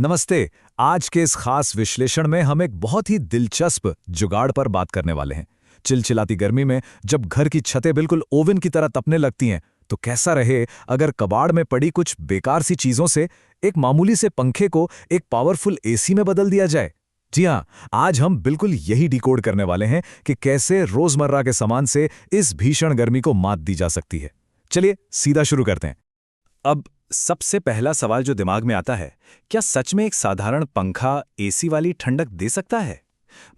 नमस्ते। आज के इस खास विश्लेषण में हम एक बहुत ही दिलचस्प जुगाड़ पर बात करने वाले हैं। चिलचिलाती गर्मी में जब घर की छतें बिल्कुल ओवन की तरह तपने लगती हैं, तो कैसा रहे अगर कबाड़ में पड़ी कुछ बेकार सी चीजों से एक मामूली से पंखे को एक पावरफुल एसी में बदल दिया जाए। जी हाँ, आज हम बिल्कुल यही डिकोड करने वाले हैं कि कैसे रोजमर्रा के सामान से इस भीषण गर्मी को मात दी जा सकती है। चलिए सीधा शुरू करते हैं। अब सबसे पहला सवाल जो दिमाग में आता है, क्या सच में एक साधारण पंखा एसी वाली ठंडक दे सकता है?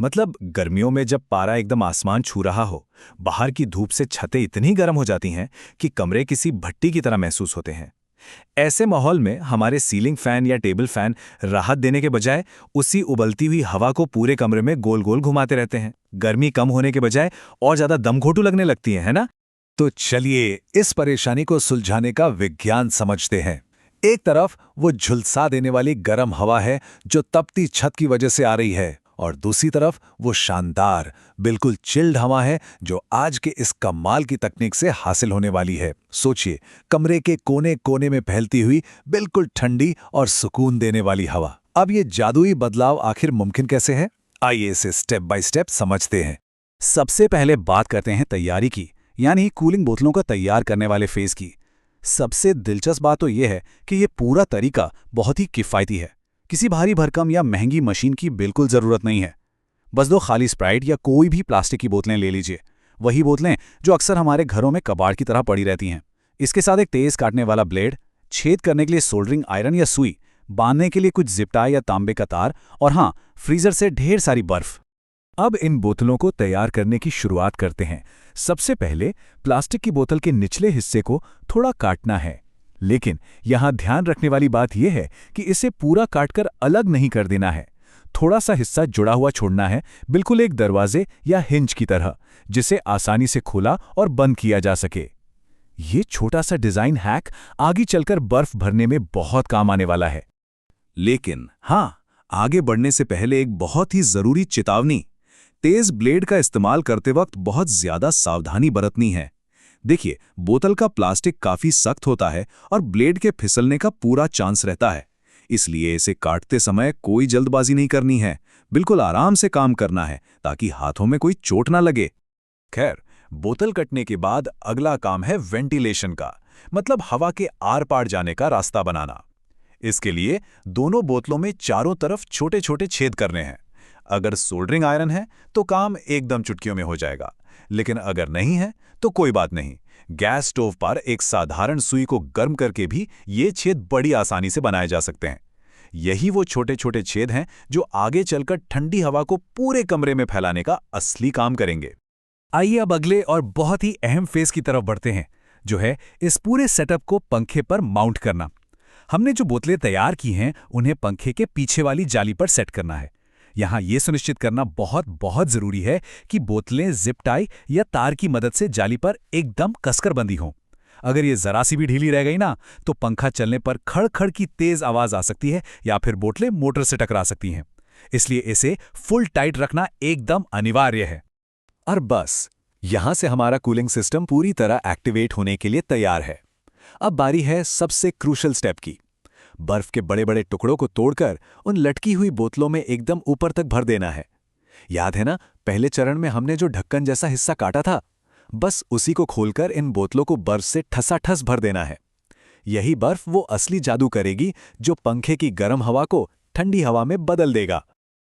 मतलब गर्मियों में जब पारा एकदम आसमान छू रहा हो, बाहर की धूप से छतें इतनी गर्म हो जाती हैं कि कमरे किसी भट्टी की तरह महसूस होते हैं। ऐसे माहौल में हमारे सीलिंग फैन या टेबल फैन राहत देने के बजाय उसी उबलती हुई हवा को पूरे कमरे में गोल गोल घुमाते रहते हैं। गर्मी कम होने के बजाय और ज्यादा दमघोटू लगने लगती है ना? तो चलिए इस परेशानी को सुलझाने का विज्ञान समझते हैं। एक तरफ वो झुलसा देने वाली गर्म हवा है जो तपती छत की वजह से आ रही है, और दूसरी तरफ वो शानदार बिल्कुल चिल्ड हवा है जो आज के इस कमाल की तकनीक से हासिल होने वाली है। सोचिए, कमरे के कोने कोने में फैलती हुई बिल्कुल ठंडी और सुकून देने वाली हवा। अब ये जादुई बदलाव आखिर मुमकिन कैसे है? आइए इसे स्टेप बाय स्टेप समझते हैं। सबसे पहले बात करते हैं तैयारी की, यानी कूलिंग बोतलों का तैयार करने वाले फेज की। सबसे दिलचस्प बात तो यह है कि यह पूरा तरीका बहुत ही किफ़ायती है। किसी भारी भरकम या महंगी मशीन की बिल्कुल ज़रूरत नहीं है। बस दो खाली स्प्राइट या कोई भी प्लास्टिक की बोतलें ले लीजिए, वही बोतलें जो अक्सर हमारे घरों में कबाड़ की तरह पड़ी रहती हैं। इसके साथ एक तेज़ काटने वाला ब्लेड, छेद करने के लिए सोल्डरिंग आयरन या सुई, बांधने के लिए कुछ जिप्टाई या तांबे का तार, और हाँ, फ्रीजर से ढेर सारी बर्फ। अब इन बोतलों को तैयार करने की शुरुआत करते हैं। सबसे पहले प्लास्टिक की बोतल के निचले हिस्से को थोड़ा काटना है, लेकिन यहां ध्यान रखने वाली बात यह है कि इसे पूरा काटकर अलग नहीं कर देना है। थोड़ा सा हिस्सा जुड़ा हुआ छोड़ना है, बिल्कुल एक दरवाजे या हिंज की तरह, जिसे आसानी से खोला और बंद किया जा सके। ये छोटा सा डिजाइन हैक आगे चलकर बर्फ भरने में बहुत काम आने वाला है। लेकिन हाँ, आगे बढ़ने से पहले एक बहुत ही जरूरी चेतावनी। तेज ब्लेड का इस्तेमाल करते वक्त बहुत ज्यादा सावधानी बरतनी है। देखिए, बोतल का प्लास्टिक काफी सख्त होता है और ब्लेड के फिसलने का पूरा चांस रहता है। इसलिए इसे काटते समय कोई जल्दबाजी नहीं करनी है, बिल्कुल आराम से काम करना है ताकि हाथों में कोई चोट ना लगे। खैर, बोतल कटने के बाद अगला काम है वेंटिलेशन का, मतलब हवा के आर पार जाने का रास्ता बनाना। इसके लिए दोनों बोतलों में चारों तरफ छोटे छोटे छेद करने हैं। अगर सोल्डरिंग आयरन है तो काम एकदम चुटकियों में हो जाएगा, लेकिन अगर नहीं है तो कोई बात नहीं। गैस स्टोव पर एक साधारण सुई को गर्म करके भी ये छेद बड़ी आसानी से बनाए जा सकते हैं। यही वो छोटे छोटे छेद हैं जो आगे चलकर ठंडी हवा को पूरे कमरे में फैलाने का असली काम करेंगे। आइए अब अगले और बहुत ही अहम फेज की तरफ बढ़ते हैं, जो है इस पूरे सेटअप को पंखे पर माउंट करना। हमने जो बोतलें तैयार की हैं उन्हें पंखे के पीछे वाली जाली पर सेट करना है। यहाँ ये सुनिश्चित करना बहुत बहुत जरूरी है कि बोतलें जिप टाई या तार की मदद से जाली पर एकदम कसकर बंधी हों। अगर ये जरा सी भी ढीली रह गई ना, तो पंखा चलने पर खड़-खड़ की तेज आवाज आ सकती है या फिर बोतलें मोटर से टकरा सकती हैं। इसलिए इसे फुल टाइट रखना एकदम अनिवार्य है। और बस यहां से हमारा कूलिंग सिस्टम पूरी तरह एक्टिवेट होने के लिए तैयार है। अब बारी है सबसे क्रूशल स्टेप की। बर्फ के बड़े बड़े टुकड़ों को तोड़कर उन लटकी हुई बोतलों में एकदम ऊपर तक भर देना है। याद है ना, पहले चरण में हमने जो ढक्कन जैसा हिस्सा काटा था? बस उसी को खोलकर इन बोतलों को बर्फ से ठसाठस भर देना है। यही बर्फ वो असली जादू करेगी जो पंखे की गर्म हवा को ठंडी हवा में बदल देगा।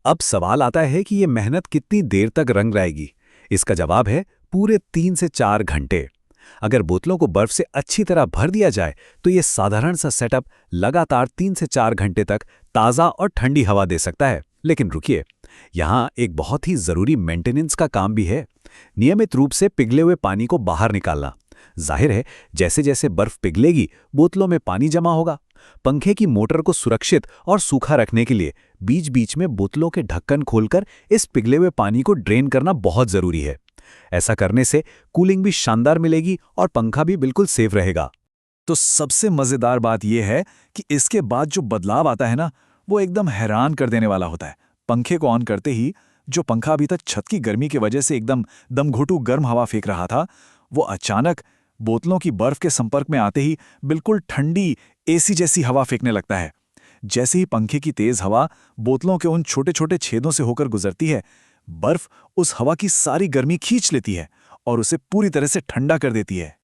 अब सवाल आता है कि ये मेहनत कितनी देर तक रंग लाएगी? इसका जवाब है पूरे 3 से 4 घंटे। अगर बोतलों को बर्फ से अच्छी तरह भर दिया जाए तो ये साधारण सा सेटअप लगातार 3 से 4 घंटे तक ताज़ा और ठंडी हवा दे सकता है। लेकिन रुकिए, यहाँ एक बहुत ही ज़रूरी मेंटेनेंस का काम भी है। नियमित रूप से पिघले हुए पानी को बाहर निकालना। जाहिर है, जैसे जैसे बर्फ पिघलेगी बोतलों में पानी जमा होगा। पंखे की मोटर को सुरक्षित और सूखा रखने के लिए बीच बीच में बोतलों के ढक्कन खोलकर इस पिघले हुए पानी को ड्रेन करना बहुत ज़रूरी है। ऐसा करने से कूलिंग भी शानदार मिलेगी और पंखा भी बिल्कुल सेफ रहेगा। तो सबसे मज़ेदार बात यह है कि इसके बाद जो बदलाव आता है ना, वो एकदम हैरान कर देने वाला होता है। पंखे को ऑन करते ही जो पंखा अभी तक छत की गर्मी की वजह से एकदम दमघोटू गर्म हवा फेंक रहा था, वो अचानक बोतलों की बर्फ के संपर्क में आते ही बिल्कुल ठंडी एसी जैसी हवा फेंकने लगता है। जैसे ही पंखे की तेज हवा बोतलों के उन छोटे छोटे छेदों से होकर गुजरती है, बर्फ उस हवा की सारी गर्मी खींच लेती है और उसे पूरी तरह से ठंडा कर देती है।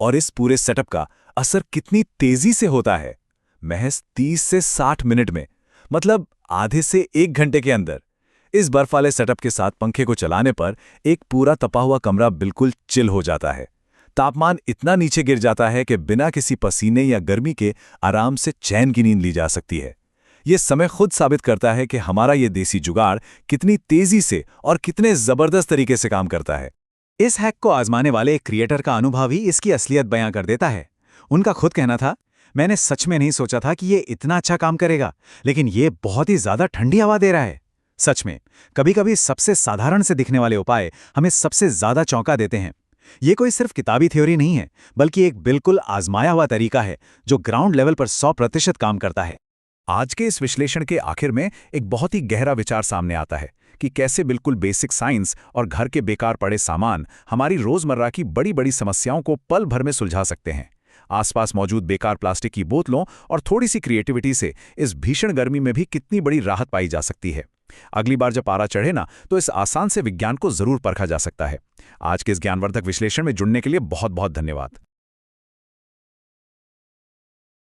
और इस पूरे सेटअप का असर कितनी तेजी से होता है, महज 30 से 60 मिनट में, मतलब आधे से 1 घंटे के अंदर। इस बर्फ वाले सेटअप के साथ पंखे को चलाने पर एक पूरा तपा हुआ कमरा बिल्कुल चिल हो जाता है। तापमान इतना नीचे गिर जाता है कि बिना किसी पसीने या गर्मी के आराम से चैन की नींद ली जा सकती है। ये समय खुद साबित करता है कि हमारा ये देसी जुगाड़ कितनी तेजी से और कितने जबरदस्त तरीके से काम करता है। इस हैक को आजमाने वाले एक क्रिएटर का अनुभव ही इसकी असलियत बयां कर देता है। उनका खुद कहना था, मैंने सच में नहीं सोचा था कि ये इतना अच्छा काम करेगा, लेकिन ये बहुत ही ज्यादा ठंडी हवा दे रहा है। सच में, कभी-कभी सबसे साधारण से दिखने वाले उपाय हमें सबसे ज्यादा चौंका देते हैं। ये कोई सिर्फ किताबी थ्योरी नहीं है, बल्कि एक बिल्कुल आजमाया हुआ तरीका है जो ग्राउंड लेवल पर 100% काम करता है। आज के इस विश्लेषण के आखिर में एक बहुत ही गहरा विचार सामने आता है कि कैसे बिल्कुल बेसिक साइंस और घर के बेकार पड़े सामान हमारी रोजमर्रा की बड़ी बड़ी समस्याओं को पल भर में सुलझा सकते हैं। आसपास मौजूद बेकार प्लास्टिक की बोतलों और थोड़ी सी क्रिएटिविटी से इस भीषण गर्मी में भी कितनी बड़ी राहत पाई जा सकती है। अगली बार जब पारा चढ़े ना, तो इस आसान से विज्ञान को जरूर परखा जा सकता है। आज के इस ज्ञानवर्धक विश्लेषण में जुड़ने के लिए बहुत बहुत धन्यवाद।